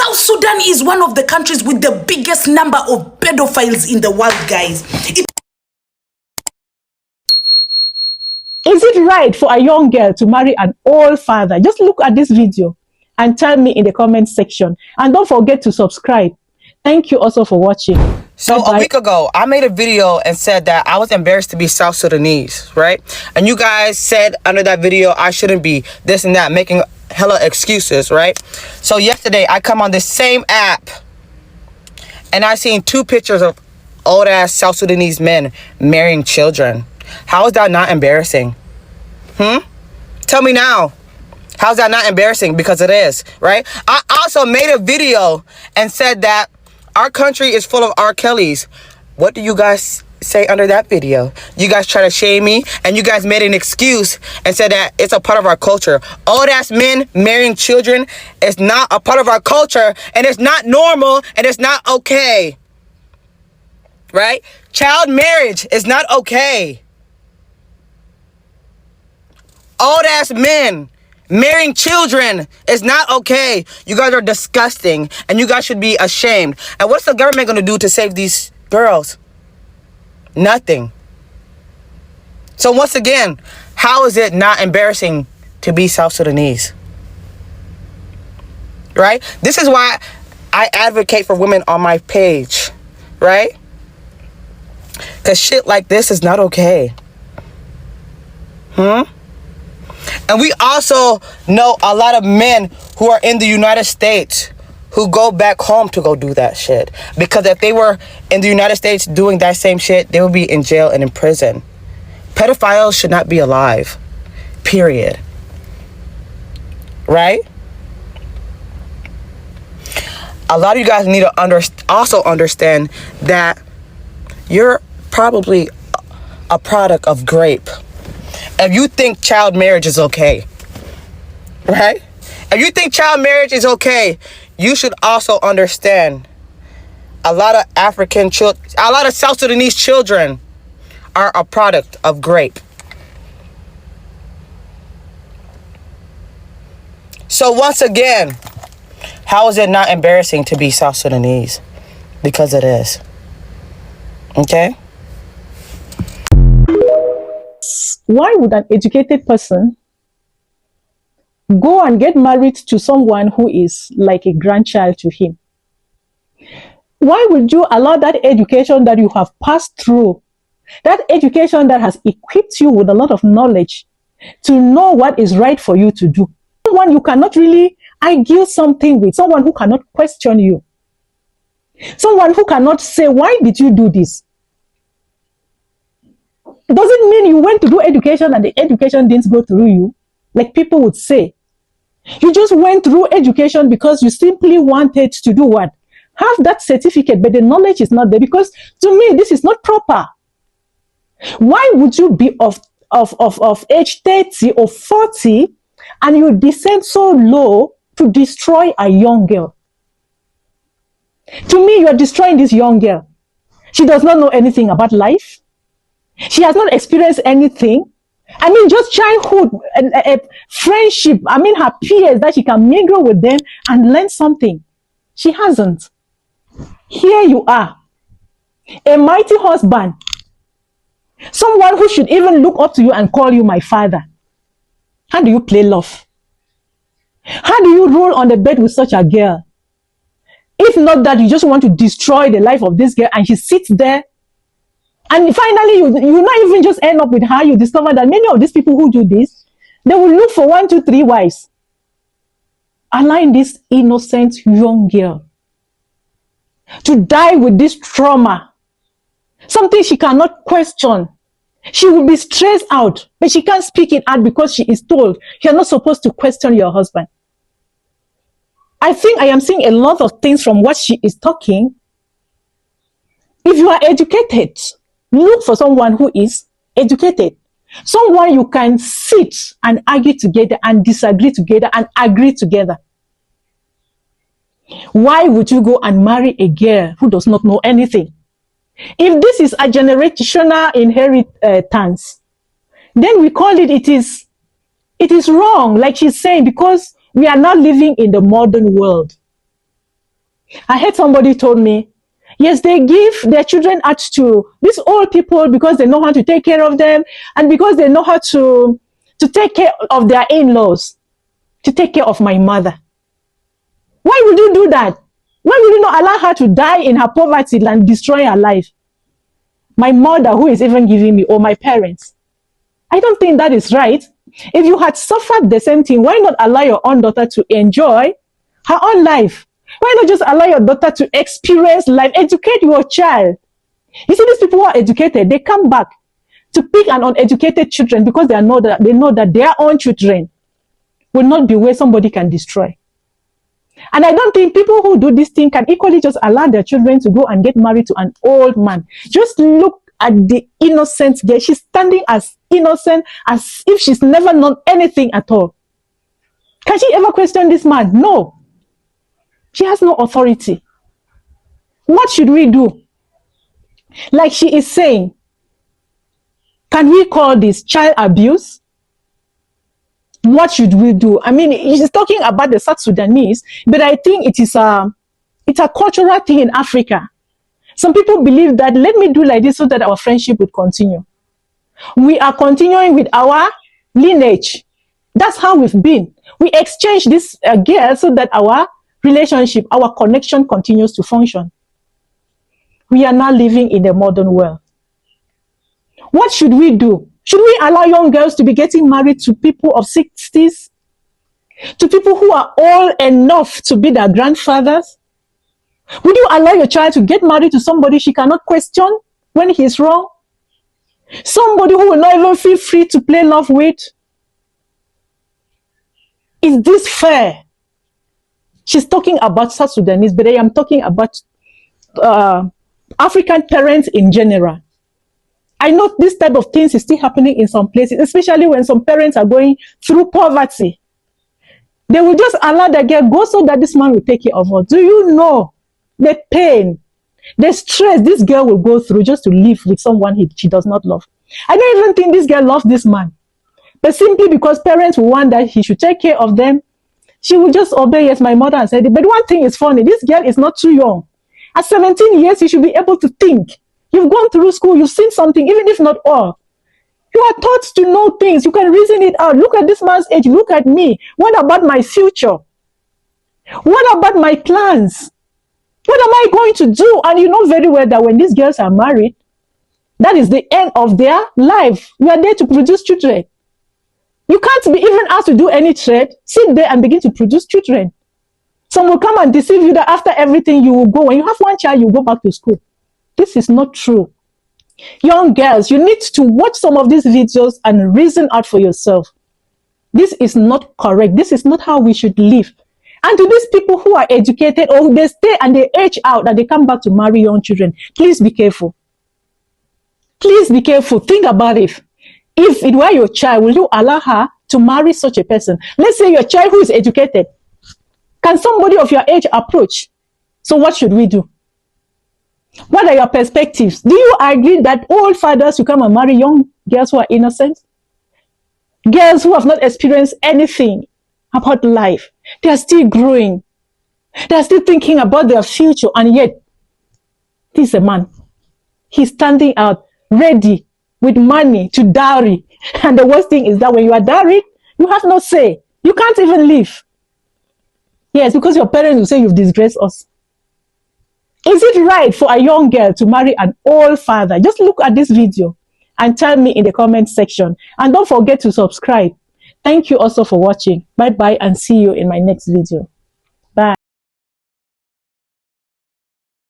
South Sudan is one of the countries with the biggest number of pedophiles in the world, guys. Is it right for a young girl to marry an old father? Just look at this video and tell me in the comment section. And don't forget to subscribe. Thank you also for watching. So Bye-bye. A week ago, I made a video and said that I was embarrassed to be South Sudanese, right? And you guys said under that video I shouldn't be this and that, making hella excuses, right? So yesterday, I come on this same app and I seen 2 pictures of old-ass South Sudanese men marrying children. How is that not embarrassing? Tell me now. How's that not embarrassing? Because it is, right? I also made a video and said that our country is full of R. Kellys. What do you guys say under that video? You guys try to shame me and you guys made an excuse and said that it's a part of our culture. Old ass men marrying children is not a part of our culture and it's not normal and it's not okay. Right? Child marriage is not okay. Old ass men marrying children is not okay. You guys are disgusting and you guys should be ashamed. And what's the government going to do to save these girls? Nothing. So once again, how is it not embarrassing to be South Sudanese? Right? This is why I advocate for women on my page. Right? Because shit like this is not okay. And we also know a lot of men who are in the United States who go back home to go do that shit. Because if they were in the United States doing that same shit, they would be in jail and in prison. Pedophiles should not be alive. Period. Right? A lot of you guys need to also understand that you're probably a product of grape. If you think child marriage is okay, right? If you think child marriage is okay, you should also understand a lot of African children, a lot of South Sudanese children are a product of grape. So once again, how is it not embarrassing to be South Sudanese? Because it is. Okay? Why would an educated person go and get married to someone who is like a grandchild to him? Why would you allow that education that you have passed through, that education that has equipped you with a lot of knowledge to know what is right for you to do? Someone you cannot really argue something with, someone who cannot question you, someone who cannot say, why did you do this? Doesn't mean you went to do education and the education didn't go through you, like people would say. You just went through education because you simply wanted to do what? Have that certificate, but the knowledge is not there. Because to me, this is not proper. Why would you be of age 30 or 40 and you descend so low to destroy a young girl? To me, you are destroying this young girl. She does not know anything about life. She has not experienced anything. I mean, just childhood, friendship. I mean, her peers, that she can mingle with them and learn something. She hasn't. Here you are, a mighty husband, someone who should even look up to you and call you my father. How do you play love? How do you roll on the bed with such a girl? If not that you just want to destroy the life of this girl and she sits there, and finally you not even just end up with her, you discover that many of these people who do this, they will look for 1, 2, 3 wives, allowing this innocent young girl to die with this trauma, something she cannot question. She will be stressed out, but she can't speak it out because she is told you're not supposed to question your husband. I think I am seeing a lot of things from what she is talking. If you are educated, look for someone who is educated. Someone you can sit and argue together and disagree together and agree together. Why would you go and marry a girl who does not know anything? If this is a generational inheritance, then we call it is wrong, like she's saying, because we are not living in the modern world. I heard somebody told me, yes, they give their children out to these old people because they know how to take care of them and because they know how to take care of their in-laws, to take care of my mother. Why would you do that? Why would you not allow her to die in her poverty and destroy her life? My mother, who is even giving me, or my parents. I don't think that is right. If you had suffered the same thing, why not allow your own daughter to enjoy her own life? Why not just allow your daughter to experience life? Educate your child. You see, these people who are educated, they come back to pick an uneducated children because they know that their own children will not be where somebody can destroy. And I don't think people who do this thing can equally just allow their children to go and get married to an old man. Just look at the innocent girl. She's standing as innocent as if she's never known anything at all. Can she ever question this man? No. She has no authority. What should we do? Like she is saying, can we call this child abuse? What should we do? I mean, she's talking about the South Sudanese, but I think it's a cultural thing in Africa. Some people believe that let me do like this so that our friendship would continue. We are continuing with our lineage. That's how we've been. We exchange this girl so that our relationship, our connection continues to function. We are now living in the modern world. What should we do? Should we allow young girls to be getting married to people of 60s? To people who are old enough to be their grandfathers? Would you allow your child to get married to somebody she cannot question when he's wrong? Somebody who will not even feel free to play love with? Is this fair? She's talking about South Sudanese, but I am talking about African parents in general. I know this type of things is still happening in some places, especially when some parents are going through poverty. They will just allow the girl go so that this man will take care of her. Do you know the pain, the stress this girl will go through just to live with someone she does not love? I don't even think this girl loves this man. But simply because parents will want that he should take care of them, she will just obey, yes, my mother has said it. But one thing is funny, this girl is not too young. At 17 years, you should be able to think. You've gone through school, you've seen something, even if not all. You are taught to know things. You can reason it out. Look at this man's age. Look at me. What about my future? What about my plans? What am I going to do? And you know very well that when these girls are married, that is the end of their life. We are there to produce children. You can't be even asked to do any trade. Sit there and begin to produce children. Some will come and deceive you that after everything you will go. When you have one child, you go back to school. This is not true. Young girls, you need to watch some of these videos and reason out for yourself. This is not correct. This is not how we should live. And to these people who are educated or they stay and they age out and they come back to marry young children, please be careful. Please be careful. Think about it. If it were your child, will you allow her to marry such a person? Let's say your child who is educated. Can somebody of your age approach? So what should we do? What are your perspectives? Do you agree that old fathers should come and marry young girls who are innocent? Girls who have not experienced anything about life. They are still growing. They are still thinking about their future. And yet, this is a man. He's standing out, ready, with money to dowry. And the worst thing is that when you are dowried, you have no say. You can't even live. Yes, because your parents will say you've disgraced us. Is it right for a young girl to marry an old father? Just look at this video and tell me in the comment section. And don't forget to subscribe. Thank you also for watching. Bye-bye and see you in my next video.